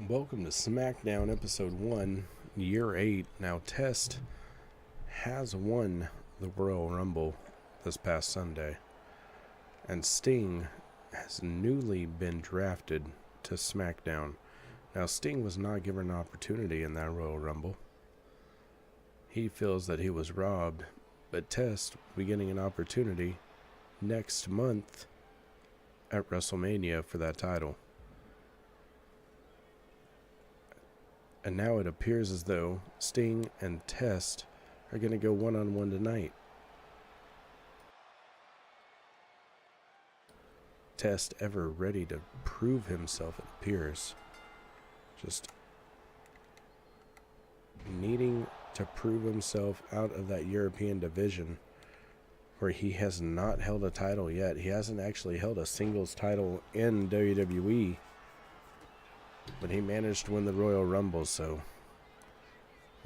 Welcome to Smackdown Episode 1, Year 8. Now, Test has won the Royal Rumble this past Sunday, and Sting has newly been drafted to Smackdown. Now, Sting was not given an opportunity in that Royal Rumble. He feels that he was robbed, but Test will be getting an opportunity next month at WrestleMania for that title. And now it appears as though Sting and Test are going to go one-on-one tonight. Test ever ready to prove himself, it appears. Just needing to prove himself out of that European division where he has not held a title yet. He hasn't actually held a singles title in WWE. But he managed to win the Royal Rumble, so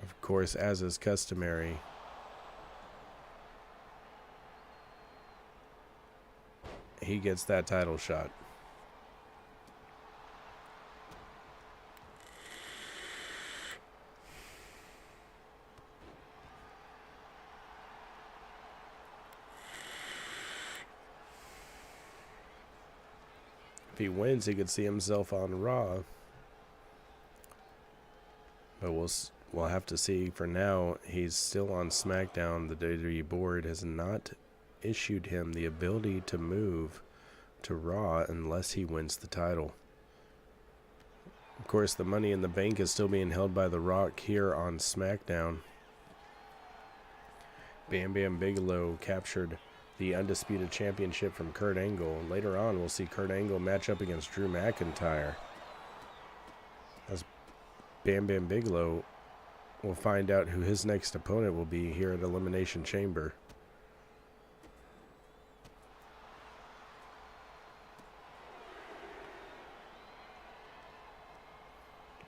of course, as is customary, he gets that title shot. If he wins, he could see himself on Raw. But we'll have to see. For now, he's still on SmackDown. The WWE board has not issued him the ability to move to Raw unless he wins the title. Of course, the Money in the Bank is still being held by The Rock here on SmackDown. Bam Bam Bigelow captured the Undisputed Championship from Kurt Angle. Later on, we'll see Kurt Angle match up against Drew McIntyre. As Bam Bam Bigelow will find out who his next opponent will be here at Elimination Chamber.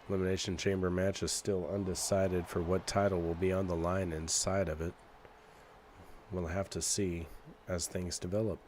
Elimination Chamber match is still undecided for what title will be on the line inside of it. We'll have to see as things develop.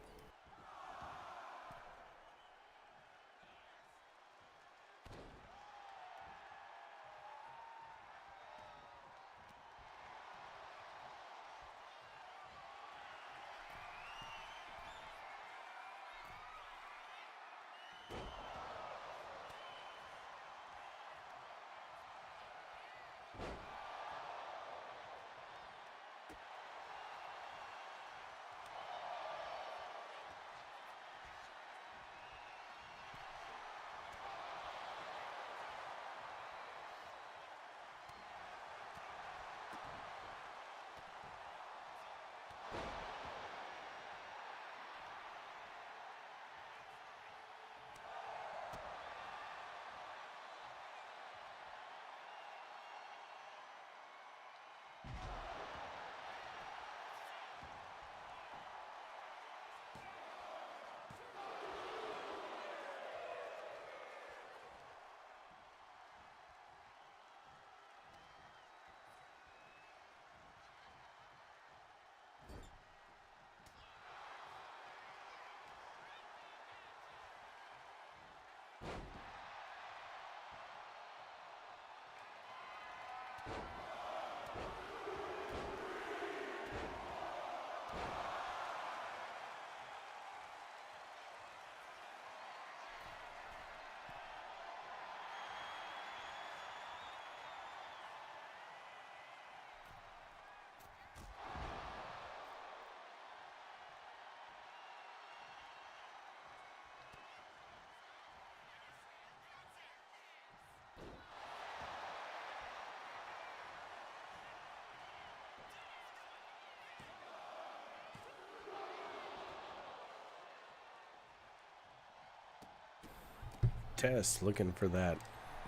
Test looking for that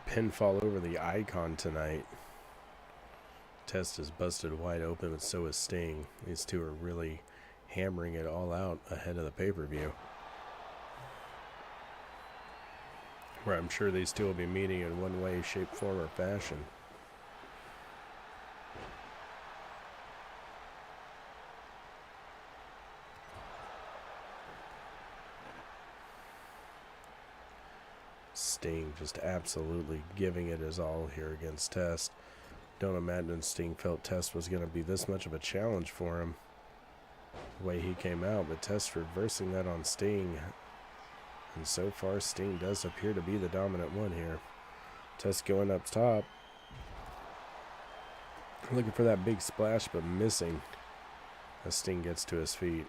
pinfall over the Icon tonight. Test is busted wide open, but so is Sting. These two are really hammering it all out ahead of the pay-per-view, where I'm sure these two will be meeting in one way, shape, form, or fashion. Sting just absolutely giving it his all here against Test. Don't imagine Sting felt Test was going to be this much of a challenge for him the way he came out, but Test reversing that on Sting. And so far, Sting does appear to be the dominant one here. Test going up top. Looking for that big splash, but missing as Sting gets to his feet.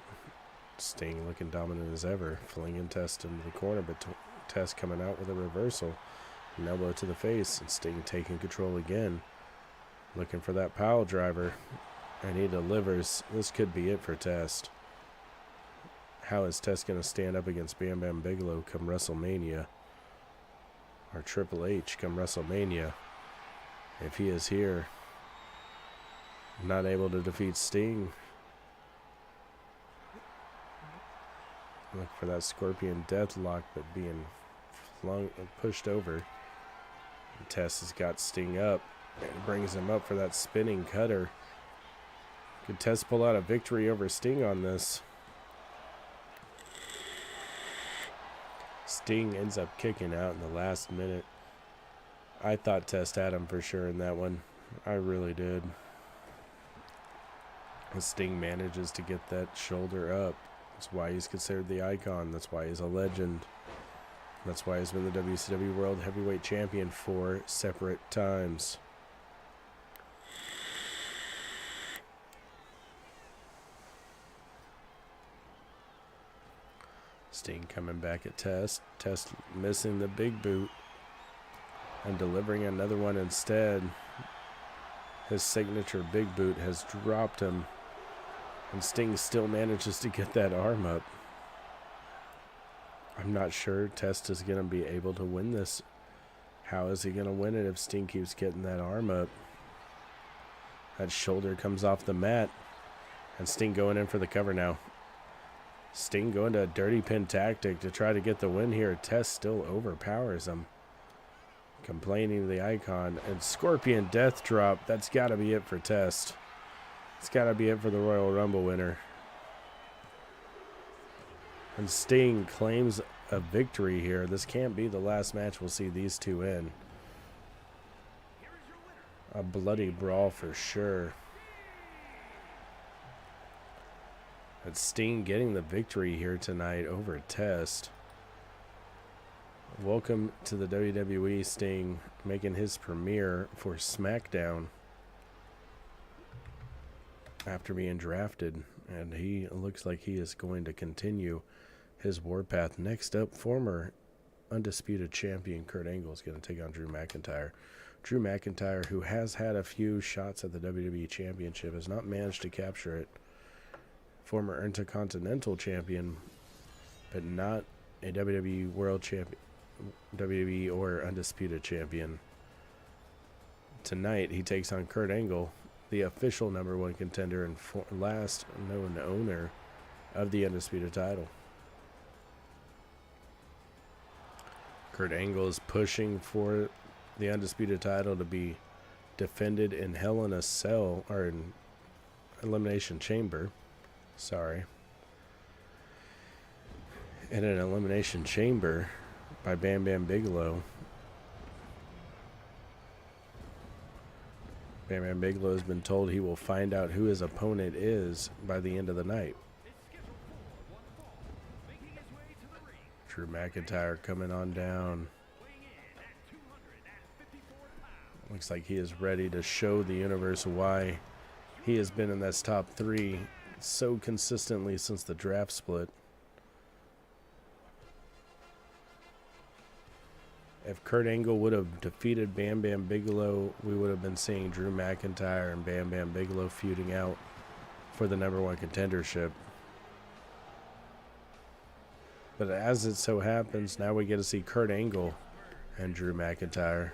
Sting looking dominant as ever, flinging Test into the corner, but Test coming out with a reversal. An elbow to the face, and Sting taking control again. Looking for that pile driver, and he delivers. This could be it for Test. How is Test going to stand up against Bam Bam Bigelow come WrestleMania? Or Triple H come WrestleMania? If he is here, not able to defeat Sting. Look for that Scorpion Deathlock, but being pushed over. Test has got Sting up and brings him up for that spinning cutter. Could Test pull out a victory over Sting on this? Sting ends up kicking out in the last minute. I thought Test had him for sure in that one. I really did. Sting manages to get that shoulder up. That's why he's considered the icon. That's why he's a legend. That's why he's been the WCW World Heavyweight Champion 4 separate times. Sting coming back at Test. Test missing the big boot and delivering another one instead. His signature big boot has dropped him, and Sting still manages to get that arm up. I'm not sure Test is going to be able to win this. How is he going to win it if Sting keeps getting that arm up? That shoulder comes off the mat, and Sting going in for the cover now. Sting going to a dirty pin tactic to try to get the win here. Test still overpowers him. Complaining to the icon. And Scorpion Death Drop. That's got to be it for Test. It's got to be it for the Royal Rumble winner. And Sting claims a victory here. This can't be the last match we'll see these two in. A bloody brawl for sure. But Sting getting the victory here tonight over Test. Welcome to the WWE, Sting, making his premiere for Smackdown after being drafted. And he looks like he is going to continue his warpath. Next up, former undisputed champion Kurt Angle is going to take on Drew McIntyre. Drew McIntyre, who has had a few shots at the WWE Championship, has not managed to capture it. Former Intercontinental Champion, but not a WWE World Champion, WWE or Undisputed Champion. Tonight, he takes on Kurt Angle, the official #1 contender and last known owner of the Undisputed title. Kurt Angle is pushing for the Undisputed title to be defended in Hell in a Cell, or in Elimination Chamber. Sorry. In an Elimination Chamber by Bam Bam Bigelow. Bam Bam Bigelow has been told he will find out who his opponent is by the end of the night. Drew McIntyre coming on down. Looks like he is ready to show the universe why he has been in this top 3 so consistently since the draft split. If Kurt Angle would have defeated Bam Bam Bigelow, we would have been seeing Drew McIntyre and Bam Bam Bigelow feuding out for the #1 contendership. But as it so happens, now we get to see Kurt Angle and Drew McIntyre.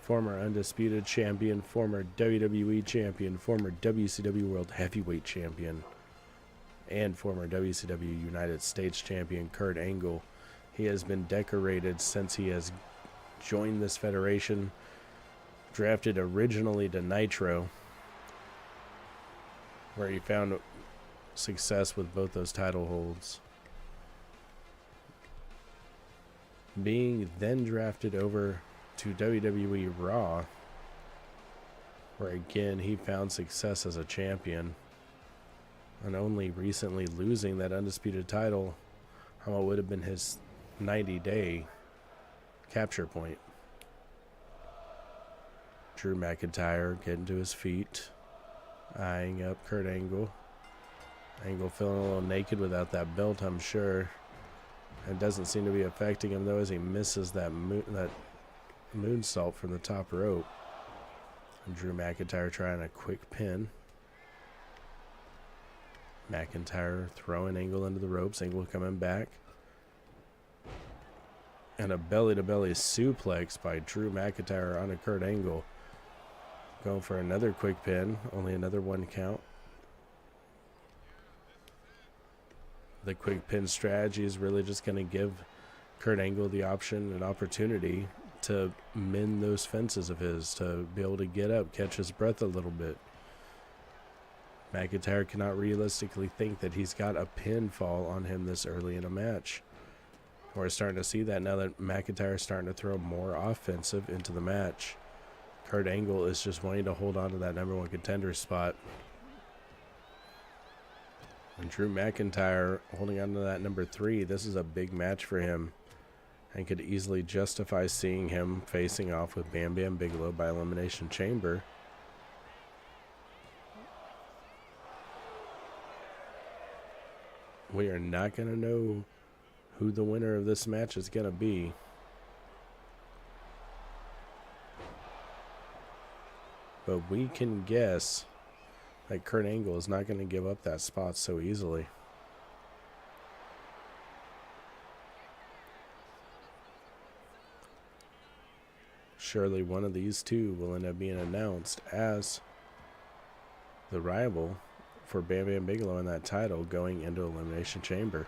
Former Undisputed Champion, former WWE Champion, former WCW World Heavyweight Champion, and former WCW United States Champion Kurt Angle. He has been decorated since he has joined this federation. Drafted originally to Nitro, where he found success with both those title holds. Being then drafted over to WWE Raw, where again he found success as a champion, and only recently losing that undisputed title on what would have been his 90-day capture point. Drew McIntyre getting to his feet, eyeing up Kurt Angle. Angle feeling a little naked without that belt, I'm sure. It doesn't seem to be affecting him, though, as he misses that moonsault from the top rope. And Drew McIntyre trying a quick pin. McIntyre throwing Angle into the ropes. Angle coming back. And a belly-to-belly suplex by Drew McIntyre onto Kurt Angle. Going for another quick pin. Only another 1 count. The quick pin strategy is really just going to give Kurt Angle the option and opportunity to mend those fences of his, to be able to get up, catch his breath a little bit. McIntyre cannot realistically think that he's got a pinfall on him this early in a match. We're starting to see that now that McIntyre is starting to throw more offensive into the match. Kurt Angle is just wanting to hold on to that number 1 contender spot. And Drew McIntyre holding on to that number 3. This is a big match for him, and could easily justify seeing him facing off with Bam Bam Bigelow by Elimination Chamber. We are not going to know who the winner of this match is going to be. But we can guess that Kurt Angle is not going to give up that spot so easily. Surely one of these two will end up being announced as the rival for Bam Bam Bigelow in that title going into Elimination Chamber.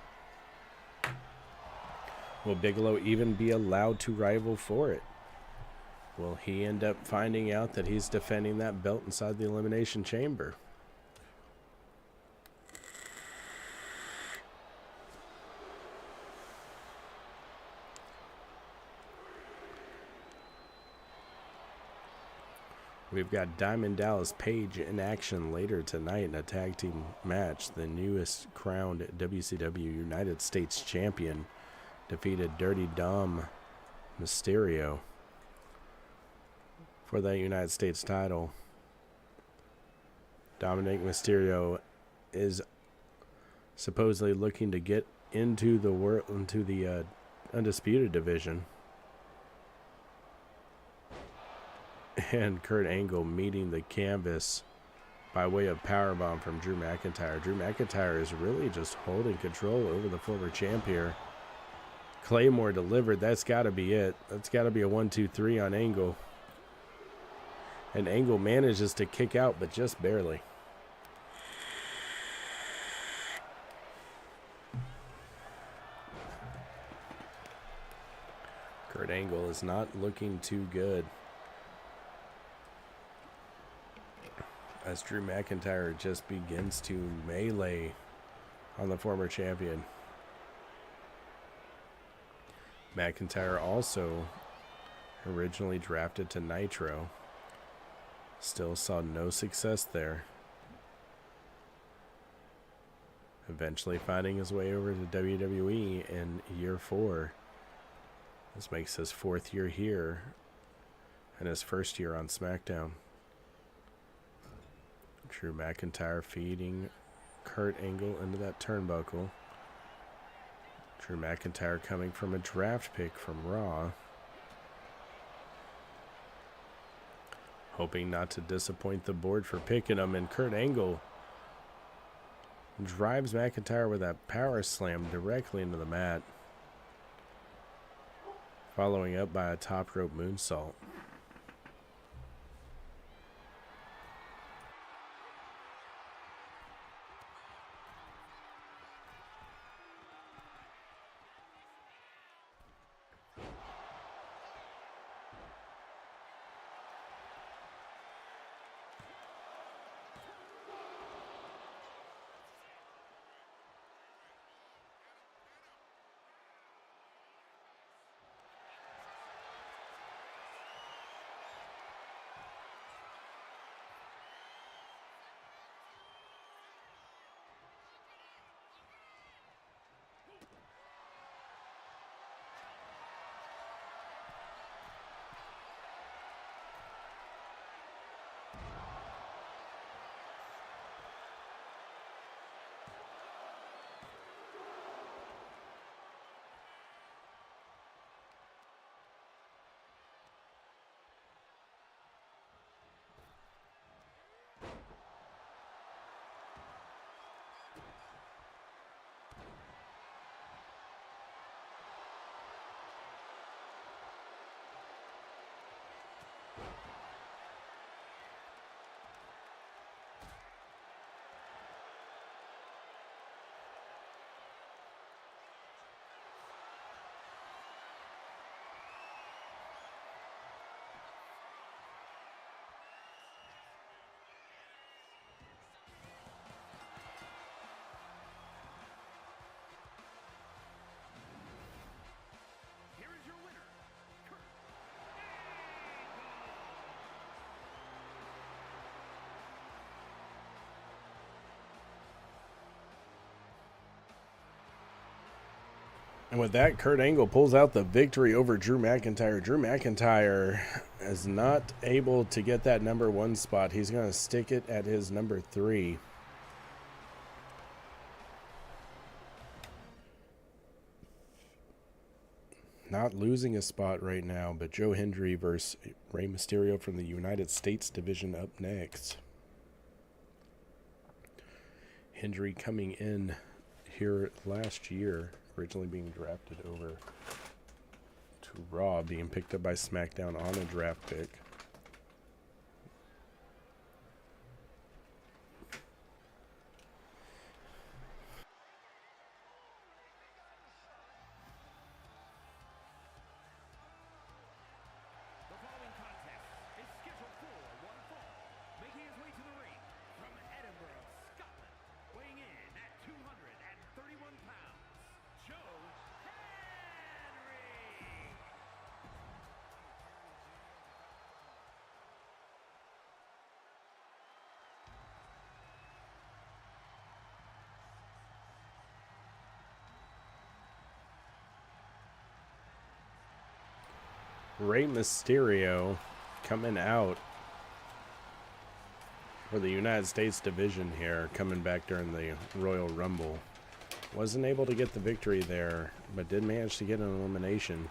Will Bigelow even be allowed to rival for it? Will he end up finding out that he's defending that belt inside the Elimination Chamber? We've got Diamond Dallas Page in action later tonight in a tag team match. The newest crowned WCW United States Champion defeated Dirty Dom Mysterio for that United States title. Dominic Mysterio is supposedly looking to get into the undisputed division. And Kurt Angle meeting the canvas by way of powerbomb from Drew McIntyre. Drew McIntyre is really just holding control over the former champ here. Claymore delivered. That's got to be it. That's got to be a 1-2-3 on Angle. And Angle manages to kick out, but just barely. Kurt Angle is not looking too good, as Drew McIntyre just begins to melee on the former champion. McIntyre also originally drafted to Nitro. Still saw no success there. Eventually finding his way over to WWE in year 4. This makes his 4th year here and his 1st year on SmackDown. Drew McIntyre feeding Kurt Angle into that turnbuckle. Drew McIntyre coming from a draft pick from Raw. Hoping not to disappoint the board for picking him, and Kurt Angle drives McIntyre with that power slam directly into the mat, following up by a top rope moonsault. And with that, Kurt Angle pulls out the victory over Drew McIntyre. Drew McIntyre is not able to get that number 1 spot. He's going to stick it at his number 3. Not losing a spot right now, but Joe Hendry versus Rey Mysterio from the United States division up next. Hendry coming in here last year, originally being drafted over to Raw, being picked up by SmackDown on a draft pick. Rey Mysterio coming out for the United States division here, coming back during the Royal Rumble. Wasn't able to get the victory there, but did manage to get an elimination.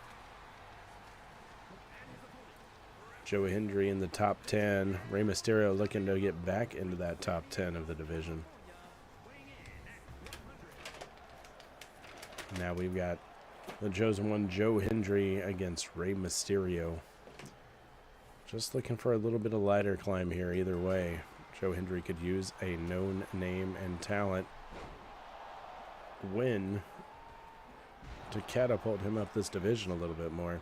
Joe Hendry in the top 10. Rey Mysterio looking to get back into that top 10 of the division. Now we've got the chosen one, Joe Hendry, against Rey Mysterio. Just looking for a little bit of lighter climb here either way. Joe Hendry could use a known name and talent win to catapult him up this division a little bit more.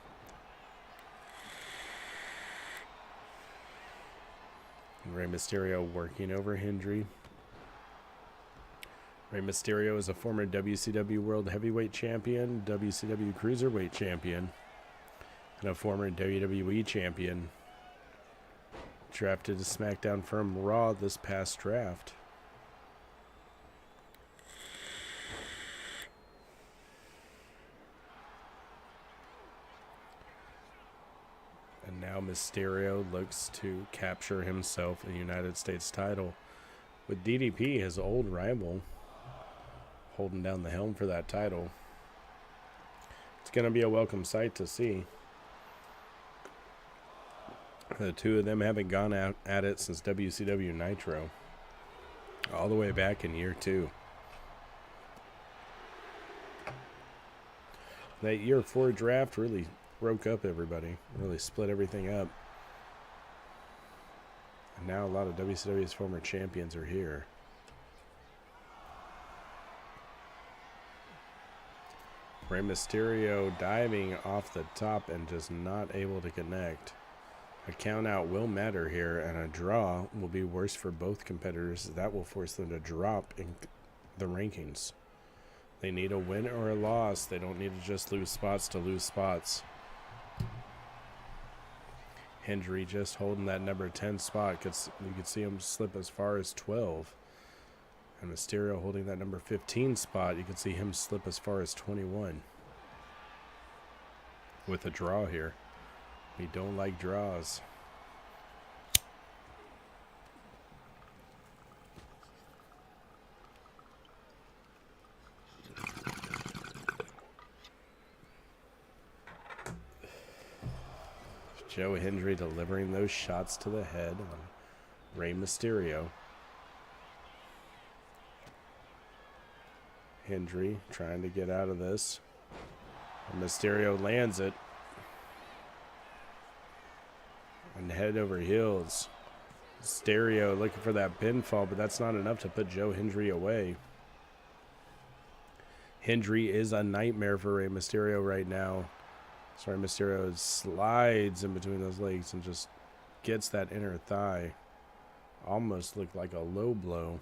Rey Mysterio working over Hendry. Rey Mysterio is a former WCW World Heavyweight Champion, WCW Cruiserweight Champion, and a former WWE Champion. Drafted to SmackDown from Raw this past draft. And now Mysterio looks to capture himself a United States title with DDP, his old rival, holding down the helm for that title. It's going to be a welcome sight to see. The two of them haven't gone out at it since WCW Nitro, all the way back in year 2. That year 4 draft really broke up everybody, really split everything up. And now a lot of WCW's former champions are here. Rey Mysterio diving off the top and just not able to connect. A count out will matter here, and a draw will be worse for both competitors. That will force them to drop in the rankings. They need a win or a loss. They don't need to just lose spots to lose spots. Hendry just holding that number 10 spot. You could see him slip as far as 12. And Mysterio holding that number 15 spot. You can see him slip as far as 21. With a draw here. We don't like draws. Joe Hendry delivering those shots to the head on Rey Mysterio. Hendry trying to get out of this. And Mysterio lands it. And head over heels. Mysterio looking for that pinfall, but that's not enough to put Joe Hendry away. Hendry is a nightmare for Rey Mysterio right now. Sorry, Mysterio slides in between those legs and just gets that inner thigh. Almost looked like a low blow.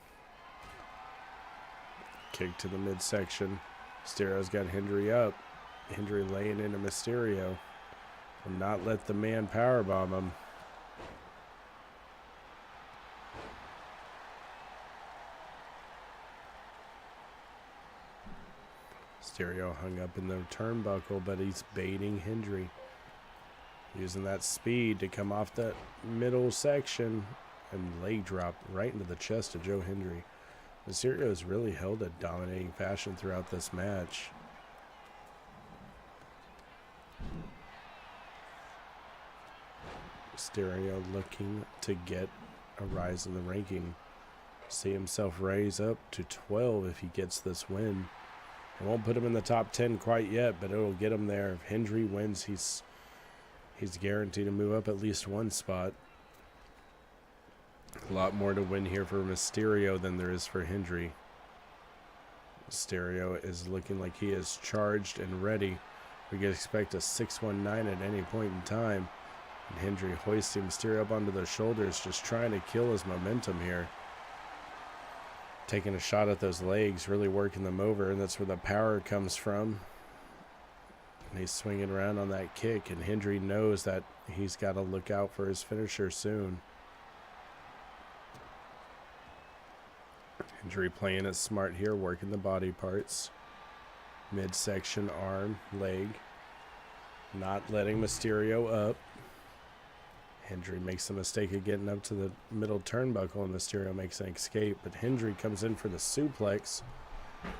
Kick to the midsection. Mysterio's got Hendry up. Hendry laying into Mysterio. Will not let the man powerbomb him. Mysterio hung up in the turnbuckle, but he's baiting Hendry. Using that speed to come off that middle section and leg drop right into the chest of Joe Hendry. Mysterio has really held a dominating fashion throughout this match. Mysterio looking to get a rise in the ranking. See himself raise up to 12 if he gets this win. It won't put him in the top 10 quite yet, but it'll get him there. If Hendry wins, he's guaranteed to move up at least one spot. A lot more to win here for Mysterio than there is for Hendry. Mysterio is looking like he is charged and ready. We can expect a 619 at any point in time. And Hendry hoisting Mysterio up onto the shoulders, just trying to kill his momentum here. Taking a shot at those legs, really working them over, and that's where the power comes from. And he's swinging around on that kick, and Hendry knows that he's got to look out for his finisher soon. Hendry playing it smart here, working the body parts. Midsection, arm, leg. Not letting Mysterio up. Hendry makes the mistake of getting up to the middle turnbuckle, and Mysterio makes an escape, but Hendry comes in for the suplex.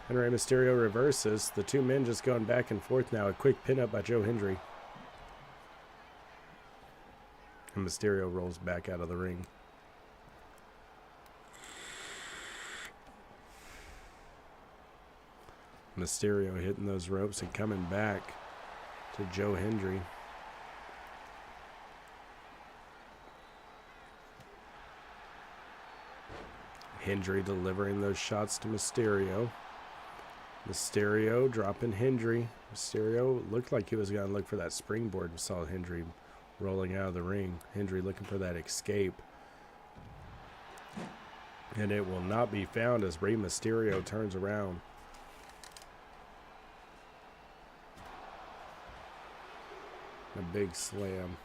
And Rey Mysterio reverses. The two men just going back and forth now. A quick pin up by Joe Hendry. And Mysterio rolls back out of the ring. Mysterio hitting those ropes and coming back to Joe Hendry. Hendry delivering those shots to Mysterio. Mysterio dropping Hendry. Mysterio looked like he was going to look for that springboard. We saw Hendry rolling out of the ring. Hendry looking for that escape. And it will not be found as Rey Mysterio turns around. A big slam.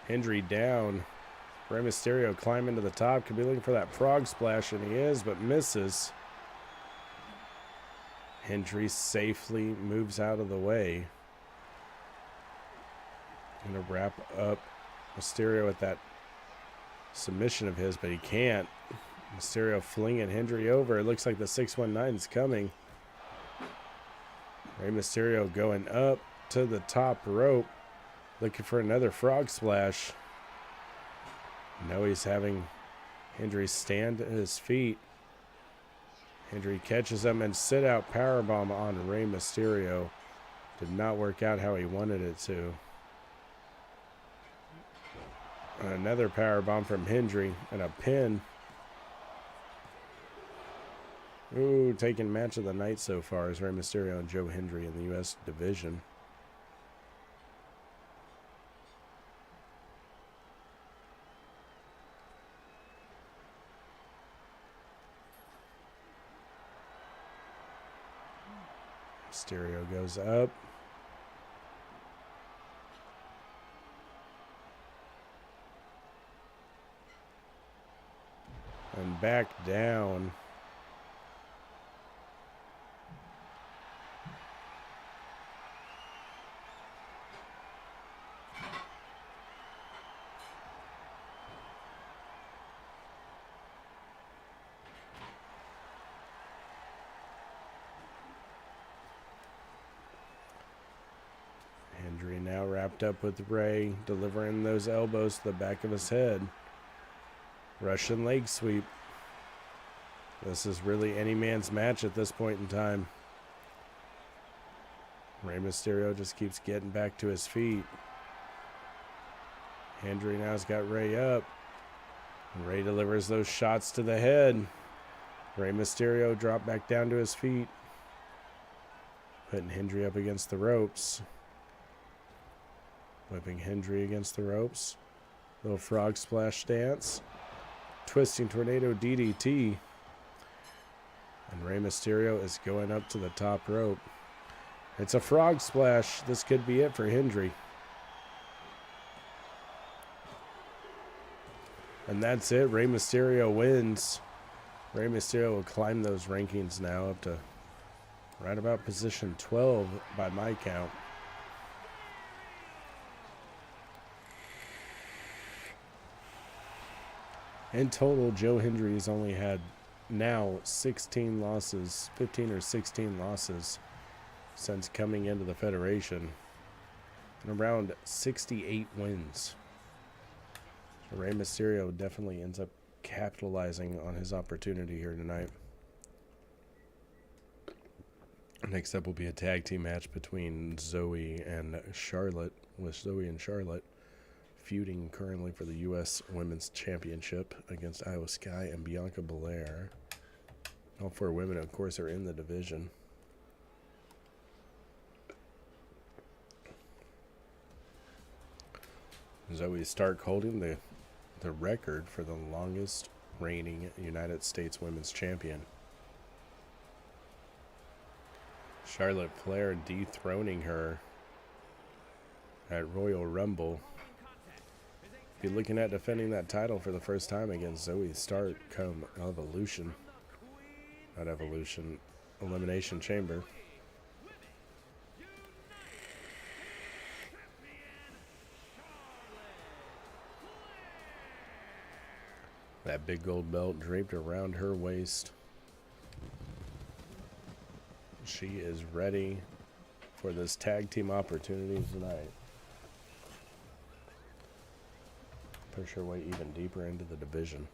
Hendry down. Rey Mysterio climbing to the top. Could be looking for that frog splash, and he is, but misses. Hendry safely moves out of the way. Going to wrap up Mysterio with that submission of his, but he can't. Mysterio flinging Hendry over. It looks like the 619 is coming. Rey Mysterio going up to the top rope. Looking for another frog splash. No, he's having Hendry stand at his feet. Hendry catches him and sit out powerbomb on Rey Mysterio. Did not work out how he wanted it to. And another powerbomb from Hendry and a pin. Ooh, taking match of the night so far is Rey Mysterio and Joe Hendry in the U.S. division. Mysterio goes up. And back down. Hendry now wrapped up with Ray, delivering those elbows to the back of his head. Russian leg sweep. This is really any man's match at this point in time. Rey Mysterio just keeps getting back to his feet. Hendry now's got Ray up. Ray delivers those shots to the head. Rey Mysterio dropped back down to his feet, putting Hendry up against the ropes. Whipping Hendry against the ropes. Little frog splash dance. Twisting tornado DDT. And Rey Mysterio is going up to the top rope. It's a frog splash. This could be it for Hendry. And that's it. Rey Mysterio wins. Rey Mysterio will climb those rankings now up to right about position 12 by my count. In total, Joe Hendry has only had now 16 losses, 15 or 16 losses since coming into the Federation, and around 68 wins. So Rey Mysterio definitely ends up capitalizing on his opportunity here tonight. Next up will be a tag team match between Zoe and Charlotte, with Zoe and Charlotte feuding currently for the U.S. Women's Championship against Io Sky and Bianca Belair. All four women, of course, are in the division. Zoe Stark holding the record for the longest reigning United States Women's Champion. Charlotte Flair dethroning her at Royal Rumble. Be looking at defending that title for the first time against Zoe Stark come Evolution. Not Evolution, Elimination Chamber. That big gold belt draped around her waist. She is ready for this tag team opportunity tonight. Push her way even deeper into the division.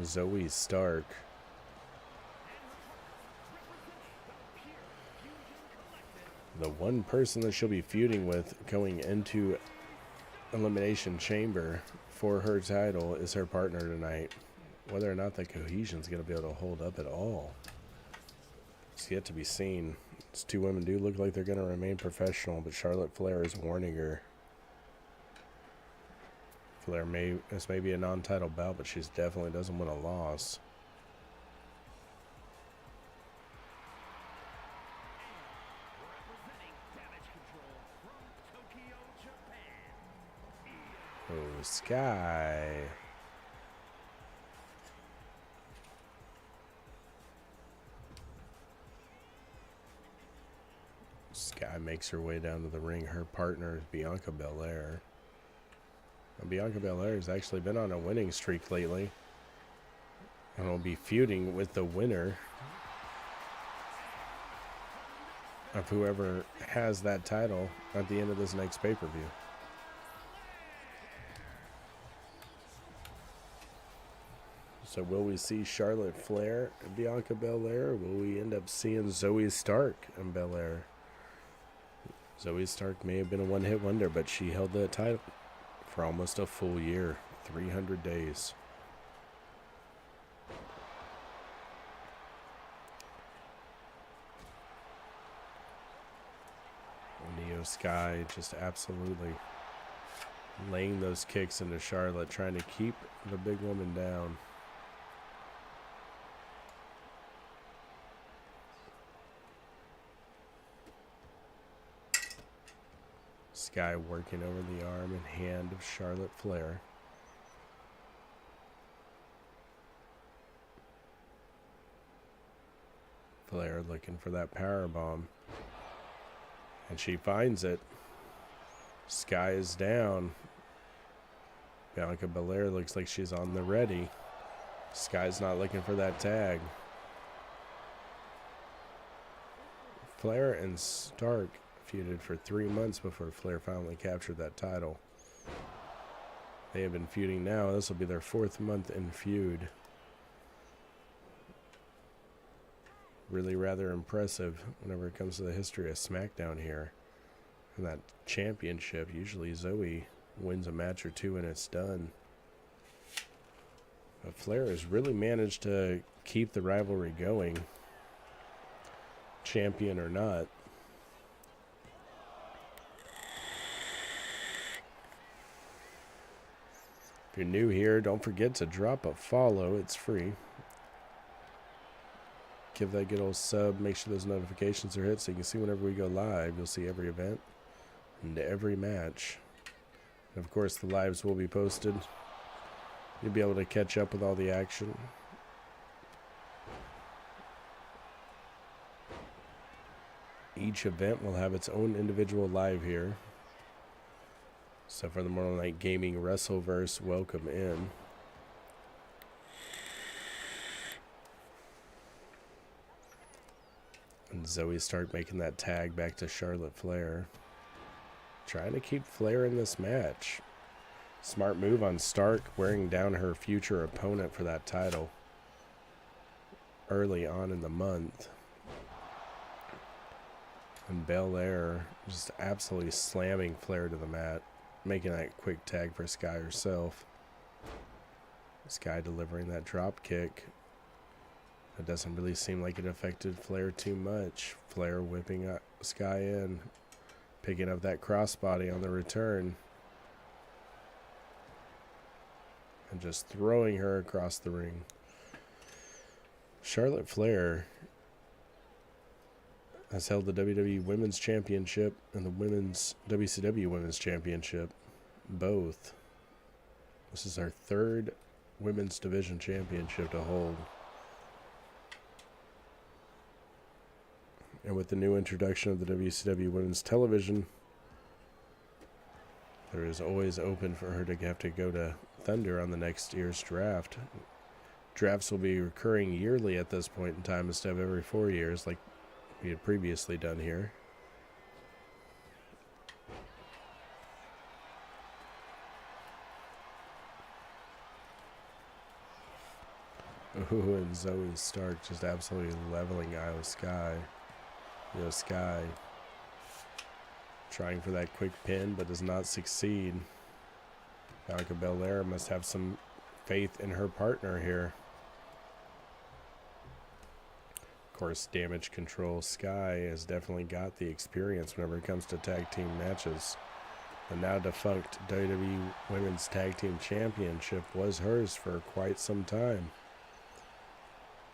Zoe Stark. The one person that she'll be feuding with going into Elimination Chamber for her title is her partner tonight. Whether or not the cohesion's going to be able to hold up at all, it's yet to be seen. These two women do look like they're going to remain professional, but Charlotte Flair is warning her. Flair this may be a non-title bout, but she definitely doesn't want a loss. Oh, Sky. Sky makes her way down to the ring. Her partner is Bianca Belair. And Bianca Belair has actually been on a winning streak lately, and will be feuding with the winner of whoever has that title at the end of this next pay-per-view. So will we see Charlotte Flair and Bianca Belair, or will we end up seeing Zoe Stark and Belair? Zoe Stark may have been a one-hit wonder, but she held that title for almost a full year, 300 days. Neo Sky just absolutely laying those kicks into Charlotte, trying to keep the big woman down. Sky working over the arm and hand of Charlotte Flair. Flair looking for that power bomb, and she finds it. Sky is down. Bianca Belair looks like she's on the ready. Sky's not looking for that tag. Flair and Stark feuded for 3 months before Flair finally captured that title. They have been feuding now. This will be their 4th month in feud. Really rather impressive whenever it comes to the history of SmackDown here. And that championship, usually Zoe wins a match or 2 and it's done. But Flair has really managed to keep the rivalry going, champion or not. If you're new here, don't forget to drop a follow. It's free. Give that good old sub. Make sure those notifications are hit so you can see whenever we go live. You'll see every event and every match. And of course, the lives will be posted. You'll be able to catch up with all the action. Each event will have its own individual live here. So for the Mortal Night Gaming Wrestleverse, welcome in. And Zoe Stark making that tag back to Charlotte Flair. Trying to keep Flair in this match. Smart move on Stark, wearing down her future opponent for that title early on in the month. And Belair just absolutely slamming Flair to the mat, making that quick tag for Sky herself. Sky delivering that drop kick. It doesn't really seem like it affected Flair too much. Flair whipping Sky in, picking up that crossbody on the return. And just throwing her across the ring. Charlotte Flair has held the WWE Women's Championship and the WCW Women's Championship, both. This is our 3rd Women's Division Championship to hold. And with the new introduction of the WCW Women's Television, there is always open for her to have to go to Thunder on the next year's draft. Drafts will be recurring yearly at this point in time instead of every 4 years like we had previously done here. Ooh, and Zoe Stark just absolutely leveling Io Sky. Io Sky trying for that quick pin but does not succeed. Bianca Belair must have some faith in her partner here. Of course, Damage Control Sky has definitely got the experience whenever it comes to tag team matches. The now defunct WWE Women's Tag Team Championship was hers for quite some time.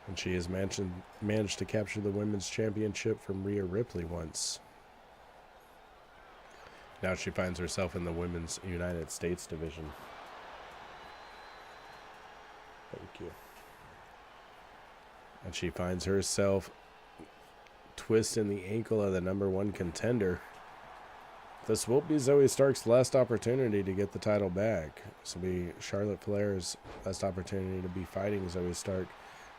And she has managed to capture the Women's Championship from Rhea Ripley once. Now she finds herself in the Women's United States division. Thank you. And she finds herself twisting the ankle of the #1 contender. This will be Zoe Stark's last opportunity to get the title back. This will be Charlotte Flair's last opportunity to be fighting Zoe Stark,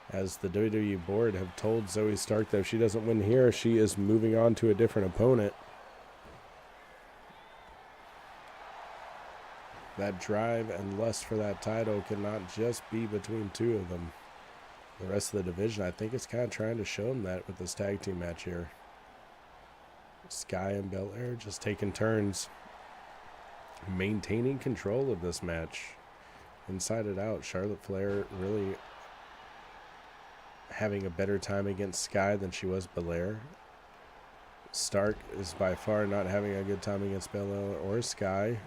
as the WWE board have told Zoe Stark that if she doesn't win here, she is moving on to a different opponent. That drive and lust for that title cannot just be between 2 of them. The rest of the division, I think it's kind of trying to show them that with this tag team match here. Sky and Belair just taking turns maintaining control of this match. Inside it out, Charlotte Flair really having a better time against Sky than she was Belair. Stark is by far not having a good time against Belair or Sky.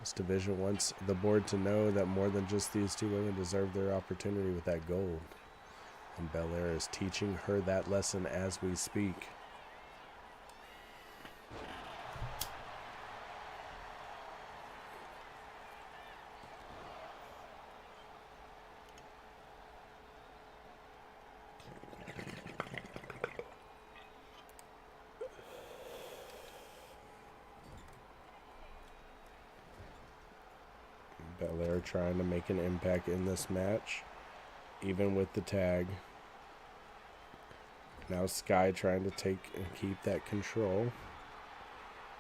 This division wants the board to know that more than just these 2 women deserve their opportunity with that gold. And Belair is teaching her that lesson as we speak. Belair trying to make an impact in this match, even with the tag. Now Sky trying to take and keep that control.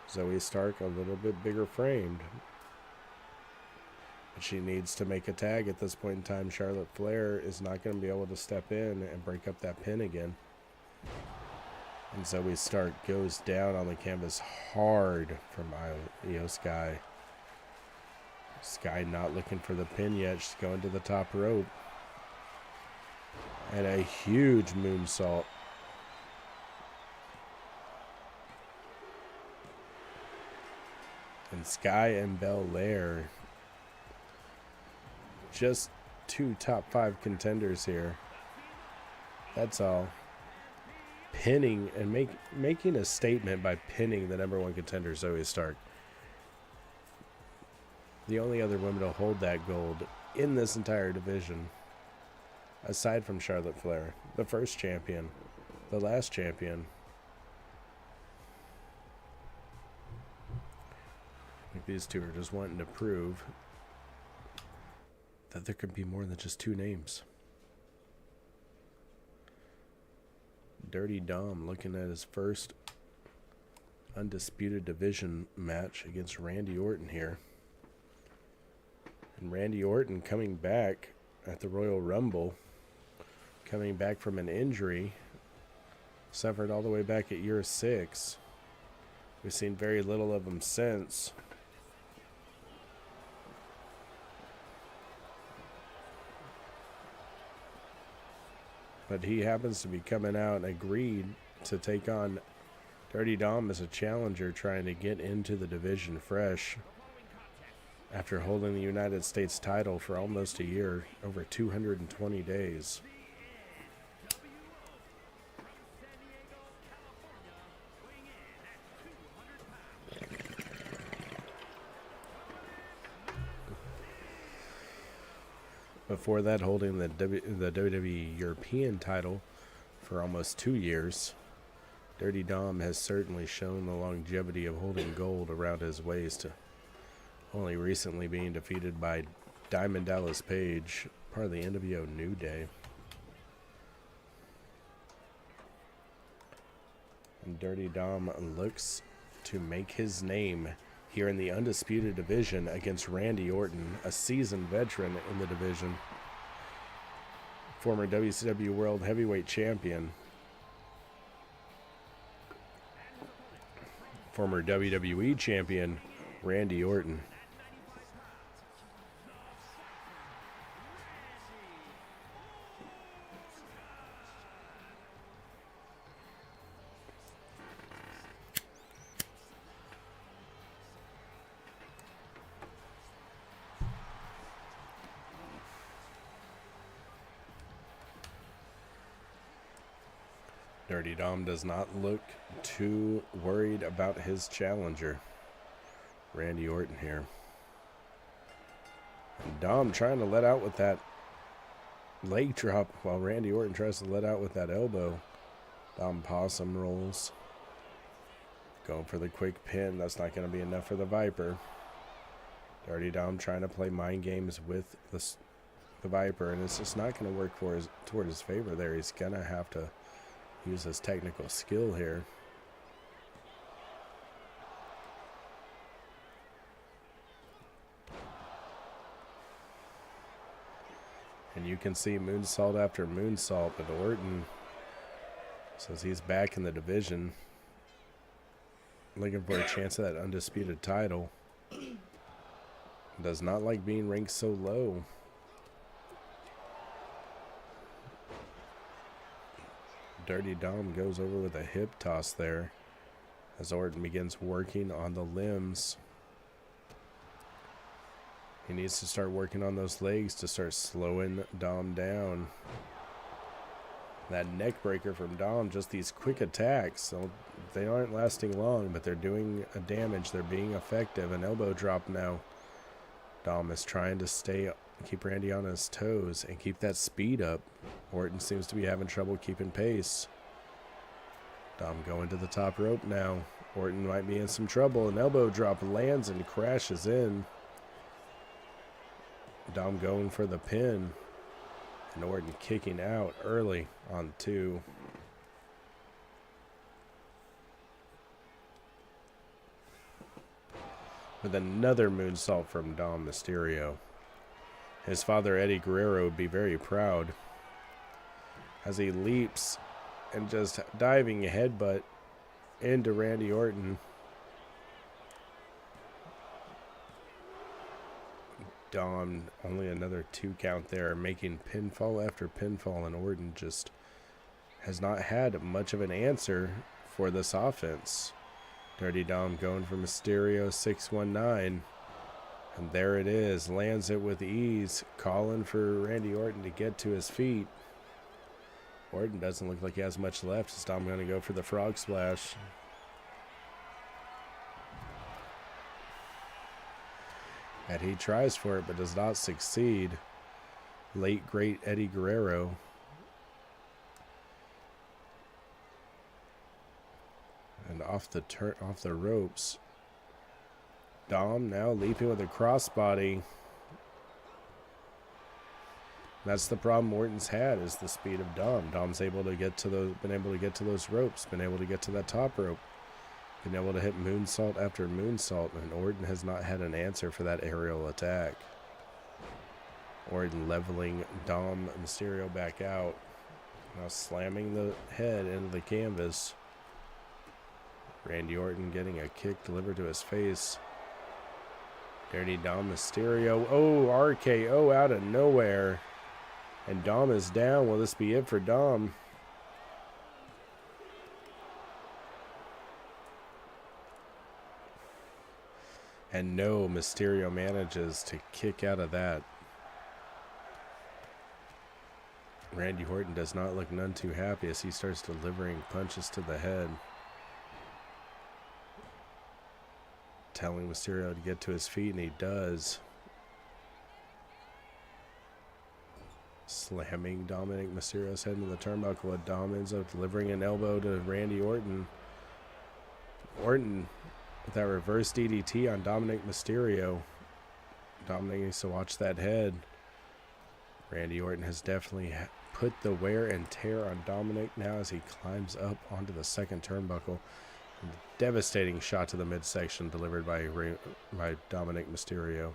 Zoe Stark a little bit bigger framed. But she needs to make a tag at this point in time. Charlotte Flair is not going to be able to step in and break up that pin again. And Zoe Stark goes down on the canvas hard from Io Sky. Sky not looking for the pin yet. She's going to the top rope. And a huge moonsault. And Sky and Belair, just two top 5 contenders here. That's all. Pinning and making a statement by pinning the #1 contender, Zoe Stark. The only other woman to hold that gold in this entire division, aside from Charlotte Flair, the first champion, the last champion. Like these two are just wanting to prove that there could be more than just 2 names. Dirty Dom looking at his first undisputed division match against Randy Orton here. And Randy Orton coming back at the Royal Rumble, coming back from an injury, suffered all the way back at year 6. We've seen very little of him since. But he happens to be coming out and agreed to take on Dirty Dom as a challenger, trying to get into the division fresh after holding the United States title for almost a year, over 220 days. Before that, holding the WWE European title for almost 2 years. Dirty Dom has certainly shown the longevity of holding gold around his waist, only recently being defeated by Diamond Dallas Page, part of the NWO New Day. And Dirty Dom looks to make his name here in the undisputed division against Randy Orton, a seasoned veteran in the division. Former WCW World Heavyweight Champion. Former WWE Champion, Randy Orton. Dirty Dom does not look too worried about his challenger, Randy Orton here. And Dom trying to let out with that leg drop while Randy Orton tries to let out with that elbow. Dom possum rolls. Going for the quick pin. That's not going to be enough for the Viper. Dirty Dom trying to play mind games with the Viper, and it's just not going to work toward his favor there. He's going to have to use his technical skill here. And you can see moonsault after moonsault, but Orton says he's back in the division, looking for a chance at that undisputed title. Does not like being ranked so low. Dirty Dom goes over with a hip toss there as Orton begins working on the limbs. He needs to start working on those legs to start slowing Dom down. That neck breaker from Dom, just these quick attacks. So they aren't lasting long, but they're doing a damage. They're being effective. An elbow drop now. Dom is trying to keep Randy on his toes and keep that speed up. Orton seems to be having trouble keeping pace. Dom going to the top rope now. Orton might be in some trouble. An elbow drop lands and crashes in. Dom going for the pin. And Orton kicking out early on 2. With another moonsault from Dom Mysterio. His father, Eddie Guerrero, would be very proud as he leaps and just diving headbutt into Randy Orton. Dom, only another 2 count there, making pinfall after pinfall, and Orton just has not had much of an answer for this offense. Dirty Dom going for Mysterio, 619. And there it is. Lands it with ease. Calling for Randy Orton to get to his feet. Orton doesn't look like he has much left. Is Dom going to go for the frog splash? And he tries for it but does not succeed. Late great Eddie Guerrero. And off the ropes. Dom now leaping with a crossbody. That's the problem Orton's had, is the speed of Dom. Dom's been able to get to those ropes, been able to get to that top rope, been able to hit moonsault after moonsault, and Orton has not had an answer for that aerial attack. Orton leveling Dom Mysterio back out. Now slamming the head into the canvas. Randy Orton getting a kick delivered to his face. Dirty Dom Mysterio. Oh, RKO out of nowhere. And Dom is down. Will this be it for Dom? And no, Mysterio manages to kick out of that. Randy Orton does not look none too happy as he starts delivering punches to the head. Telling Mysterio to get to his feet, and he does. Slamming Dominic Mysterio's head into the turnbuckle, and Dom ends up delivering an elbow to Randy Orton. Orton with that reverse DDT on Dominic Mysterio. Dominic needs to watch that head. Randy Orton has definitely put the wear and tear on Dominic now as he climbs up onto the second turnbuckle. Devastating shot to the midsection delivered by Dominic Mysterio.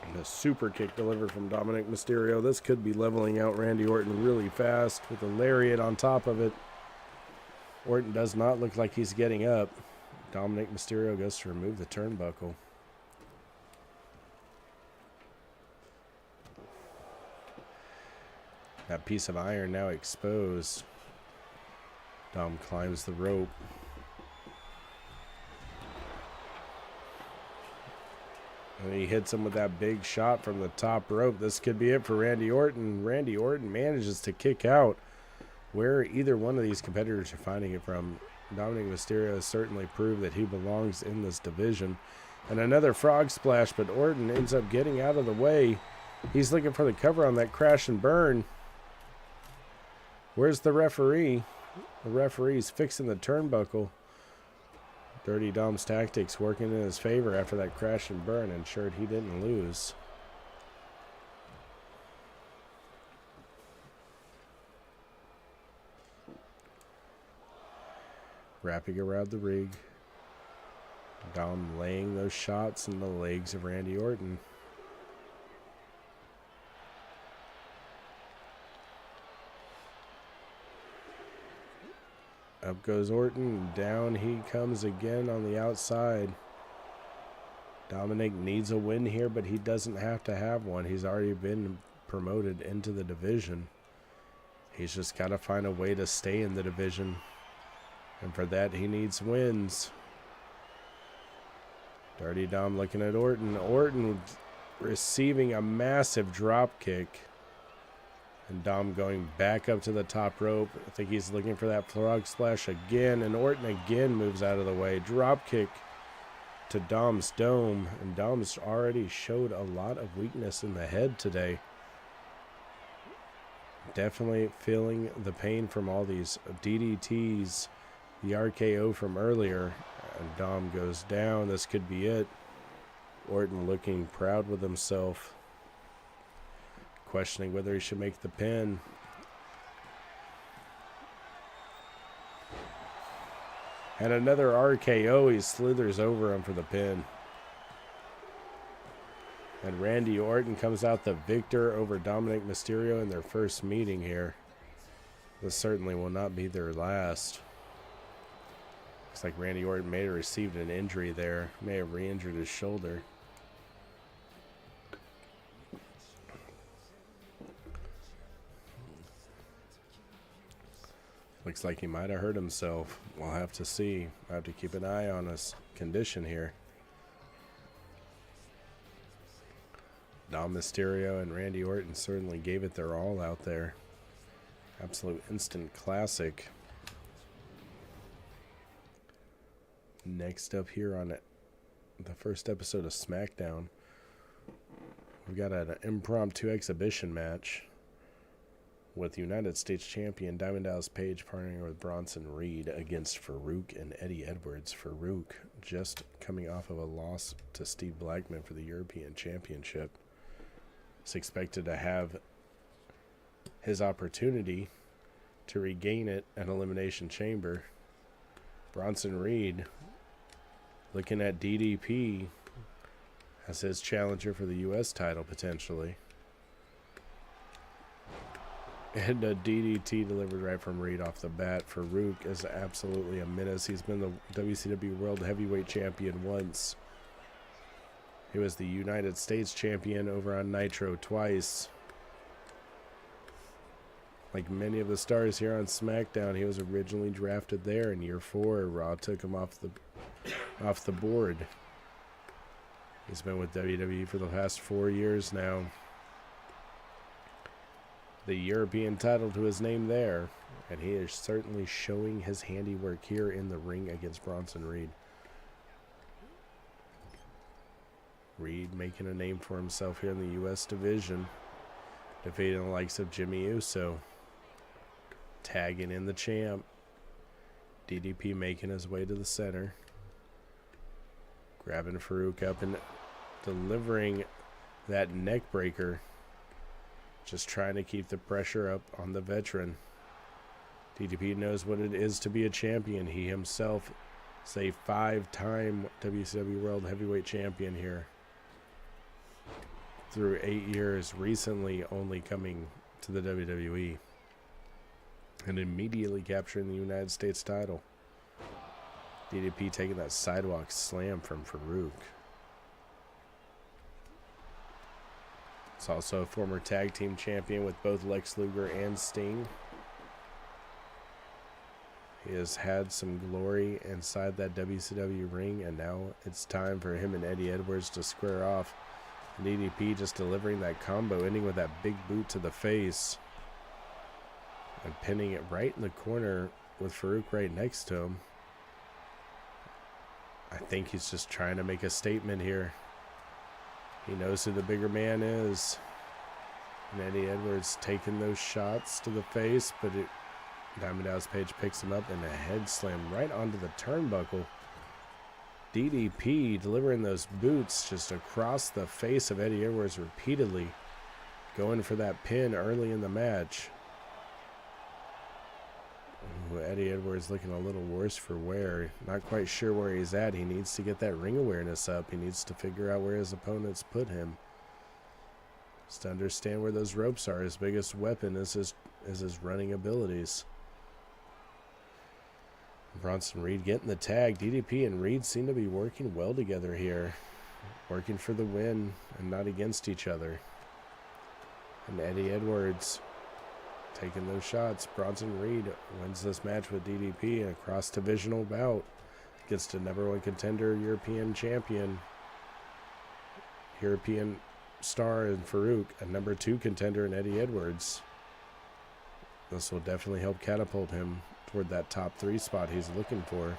And a super kick delivered from Dominic Mysterio. This could be leveling out Randy Orton really fast with a lariat on top of it. Orton does not look like he's getting up. Dominic Mysterio goes to remove the turnbuckle. That piece of iron now exposed. Dom climbs the rope. And he hits him with that big shot from the top rope. This could be it for Randy Orton. Randy Orton manages to kick out. Where either one of these competitors are finding it from, Dominic Mysterio has certainly proved that he belongs in this division. And another frog splash, but Orton ends up getting out of the way. He's looking for the cover on that crash and burn. Where's the referee? The referee's fixing the turnbuckle. Dirty Dom's tactics working in his favor after that crash and burn ensured he didn't lose. Wrapping around the rig. Dom laying those shots in the legs of Randy Orton. Up goes Orton, down he comes again on the outside. Dominic needs a win here, but he doesn't have to have one. He's already been promoted into the division. He's just got to find a way to stay in the division. And for that, he needs wins. Dirty Dom looking at Orton. Orton receiving a massive drop kick. And Dom going back up to the top rope. I think he's looking for that frog splash again. And Orton again moves out of the way. Drop kick to Dom's dome. And Dom's already showed a lot of weakness in the head today. Definitely feeling the pain from all these DDTs. The RKO from earlier. And Dom goes down. This could be it. Orton looking proud with himself, questioning whether he should make the pin. And another RKO. He slithers over him for the pin. And Randy Orton comes out the victor over Dominic Mysterio in their first meeting here. This certainly will not be their last. Looks like Randy Orton may have received an injury there. May have re-injured his shoulder. Looks like he might have hurt himself. We'll have to see. I'll have to keep an eye on his condition here. Dom Mysterio and Randy Orton certainly gave it their all out there. Absolute instant classic. Next up here on the first episode of SmackDown, we've got an impromptu exhibition match with United States Champion Diamond Dallas Page partnering with Bronson Reed against Farouk and Eddie Edwards. Farouk just coming off of a loss to Steve Blackman for the European Championship. Is expected to have his opportunity to regain it at Elimination Chamber. Bronson Reed looking at DDP as his challenger for the U.S. title potentially. And a DDT delivered right from Reed off the bat. Farouk is absolutely a menace. He's been the WCW World Heavyweight Champion once. He was the United States Champion over on Nitro twice. Like many of the stars here on SmackDown, he was originally drafted there in year 4. Raw took him off the board. He's been with WWE for the past 4 years now. The European title to his name there, and he is certainly showing his handiwork here in the ring against Bronson Reed. Reed making a name for himself here in the U.S. division, defeating the likes of Jimmy Uso, tagging in the champ. DDP making his way to the center, grabbing Farouk up and delivering that neck breaker, just trying to keep the pressure up on the veteran. DDP knows what it is to be a champion. He himself is a 5-time WCW World Heavyweight Champion here through 8 years, recently only coming to the WWE and immediately capturing the United States title. DDP taking that sidewalk slam from Farouk. It's also a former tag team champion with both Lex Luger and Sting. He has had some glory inside that WCW ring, and now it's time for him and Eddie Edwards to square off. And DDP just delivering that combo, ending with that big boot to the face and pinning it right in the corner with Farouk right next to him. I think he's just trying to make a statement here. He knows who the bigger man is. And Eddie Edwards taking those shots to the face, but Diamond Dallas Page picks him up and a head slam right onto the turnbuckle. DDP delivering those boots just across the face of Eddie Edwards repeatedly, going for that pin early in the match. Ooh, Eddie Edwards looking a little worse for wear. Not quite sure where he's at. He needs to get that ring awareness up. He needs to figure out where his opponents put him. Just to understand where those ropes are. His biggest weapon is his running abilities. Bronson Reed getting the tag. DDP and Reed seem to be working well together here. Working for the win and not against each other. And Eddie Edwards taking those shots. Bronson Reed wins this match with DDP in a cross-divisional bout against a #1 contender, European champion, European star in Farouk, a #2 contender in Eddie Edwards. This will definitely help catapult him toward that top 3 spot he's looking for.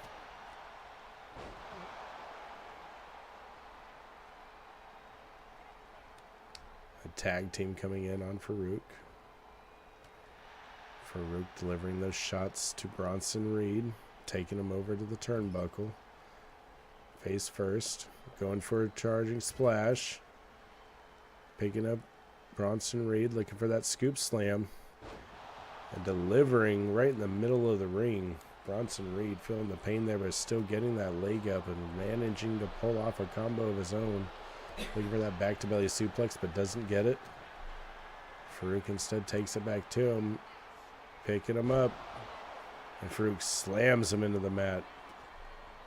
A tag team coming in on Farouk. Farouk delivering those shots to Bronson Reed, taking him over to the turnbuckle. Face first. Going for a charging splash. Picking up Bronson Reed, looking for that scoop slam. And delivering right in the middle of the ring. Bronson Reed feeling the pain there, but still getting that leg up and managing to pull off a combo of his own. Looking for that back to belly suplex, but doesn't get it. Farouk instead takes it back to him, picking him up. And Farouk slams him into the mat.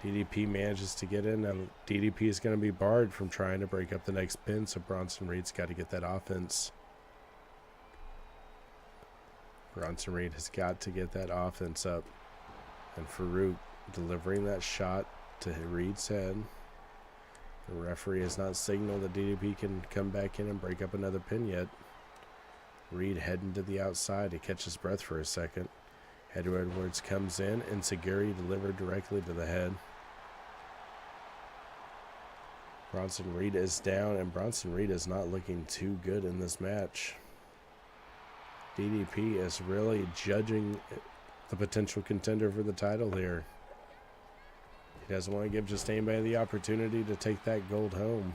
DDP manages to get in, and DDP is going to be barred from trying to break up the next pin, so Bronson Reed's got to get that offense. Bronson Reed has got to get that offense up. And Farouk delivering that shot to Reed's head. The referee has not signaled that DDP can come back in and break up another pin yet. Reed heading to the outside. He catches breath for a second. Edwards comes in, and Seguri delivered directly to the head. Bronson Reed is down, and Bronson Reed is not looking too good in this match. DDP is really judging the potential contender for the title here. He doesn't want to give just anybody the opportunity to take that gold home.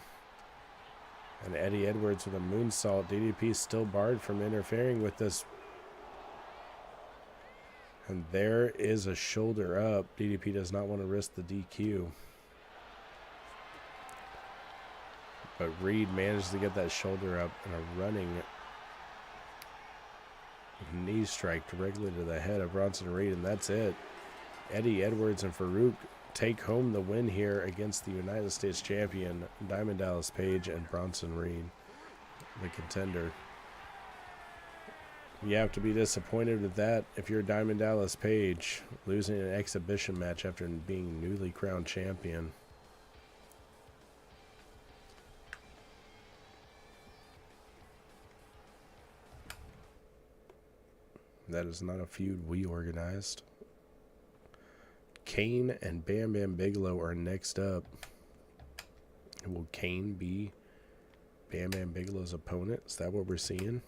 And Eddie Edwards with a moonsault. DDP is still barred from interfering with this. And there is a shoulder up. DDP does not want to risk the DQ. But Reed managed to get that shoulder up and a running knee strike directly to the head of Bronson Reed, and that's it. Eddie Edwards and Farouk take home the win here against the United States champion Diamond Dallas Page and Bronson Reed, the contender. You have to be disappointed with that if you're Diamond Dallas Page, losing an exhibition match after being newly crowned champion. That is not a feud we organized. Kane and Bam Bam Bigelow are next up. Will Kane be Bam Bam Bigelow's opponent? Is that what we're seeing?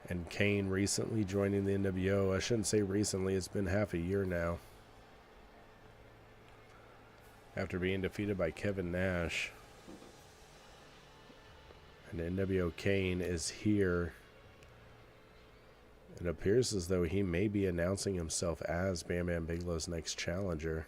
And Kane recently joining the NWO. I shouldn't say recently, it's been half a year now. After being defeated by Kevin Nash. And NWO Kane is here. It appears as though he may be announcing himself as Bam Bam Bigelow's next challenger.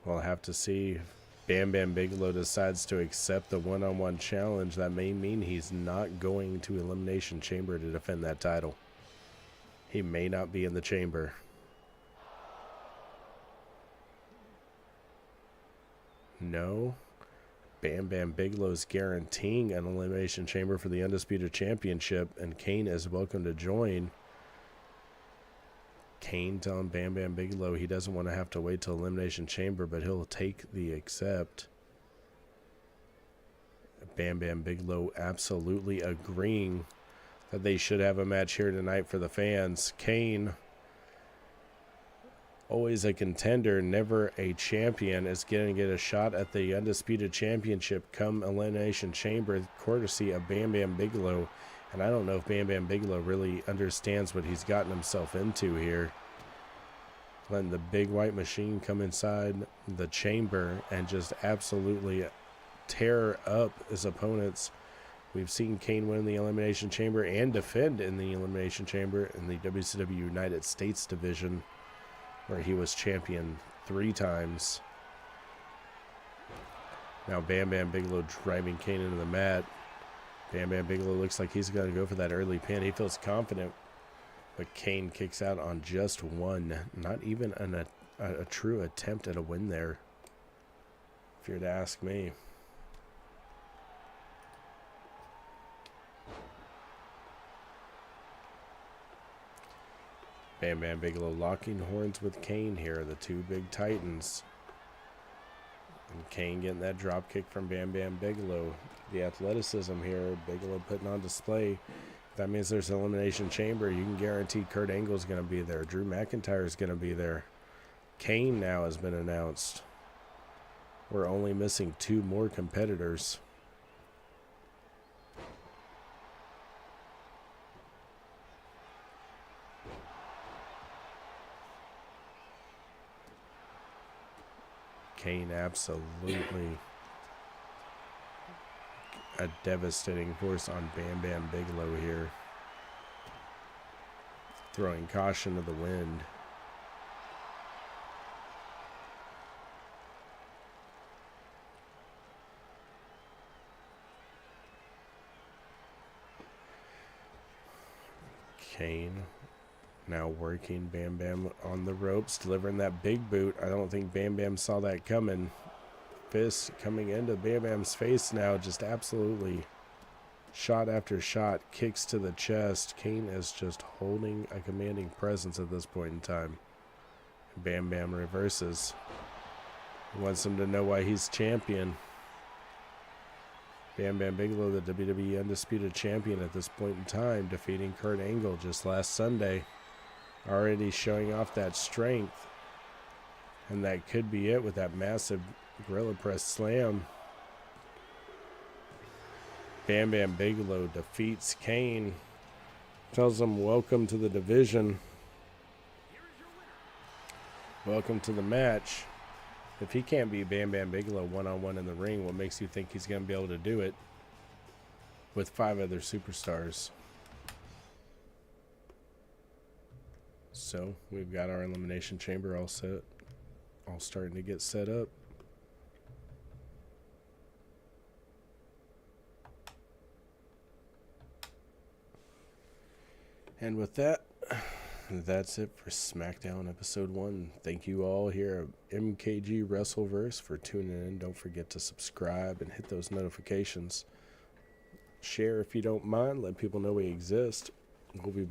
We'll have to see if Bam Bam Bigelow decides to accept the one-on-one challenge. That may mean he's not going to Elimination Chamber to defend that title. He may not be in the chamber. No. Bam Bam Bigelow's guaranteeing an Elimination Chamber for the Undisputed Championship, and Kane is welcome to join. Kane telling Bam Bam Bigelow he doesn't want to have to wait till Elimination Chamber, but he'll take the accept. Bam Bam Bigelow absolutely agreeing that they should have a match here tonight for the fans. Kane, always a contender, never a champion, is going to get a shot at the Undisputed Championship come Elimination Chamber, courtesy of Bam Bam Bigelow. And I don't know if Bam Bam Bigelow really understands what he's gotten himself into here. Letting the big white machine come inside the chamber and just absolutely tear up his opponents. We've seen Kane win the Elimination Chamber and defend in the Elimination Chamber in the WCW United States division, where he was champion 3 times. Now Bam Bam Bigelow driving Kane into the mat. Bam Bam Bigelow looks like he's going to go for that early pin. He feels confident, but Kane kicks out on just one. Not even a true attempt at a win there, if you're to ask me. Bam Bam Bigelow locking horns with Kane here, the two big titans. And Kane getting that drop kick from Bam Bam Bigelow. The athleticism here, Bigelow putting on display. That means there's an Elimination Chamber. You can guarantee Kurt Angle's going to be there. Drew McIntyre is going to be there. Kane now has been announced. We're only missing 2 more competitors. Kane absolutely a devastating force on Bam Bam Bigelow here. Throwing caution to the wind. Kane now working Bam Bam on the ropes, delivering that big boot. I don't think Bam Bam saw that coming. Fist coming into Bam Bam's face now, just absolutely shot after shot, kicks to the chest. Kane is just holding a commanding presence at this point in time. Bam Bam reverses. He wants him to know why he's champion. Bam Bam Bigelow, the WWE Undisputed Champion at this point in time, defeating Kurt Angle just last Sunday. Already showing off that strength. And that could be it with that massive Gorilla Press Slam. Bam Bam Bigelow defeats Kane. Tells him, welcome to the division. Welcome to the match. If he can't beat Bam Bam Bigelow one-on-one in the ring, what makes you think he's going to be able to do it with 5 other superstars? So, we've got our Elimination Chamber all set. All starting to get set up. And with that, that's it for SmackDown Episode 1. Thank you all here at MKG Wrestleverse for tuning in. Don't forget to subscribe and hit those notifications. Share if you don't mind. Let people know we exist. We'll be back.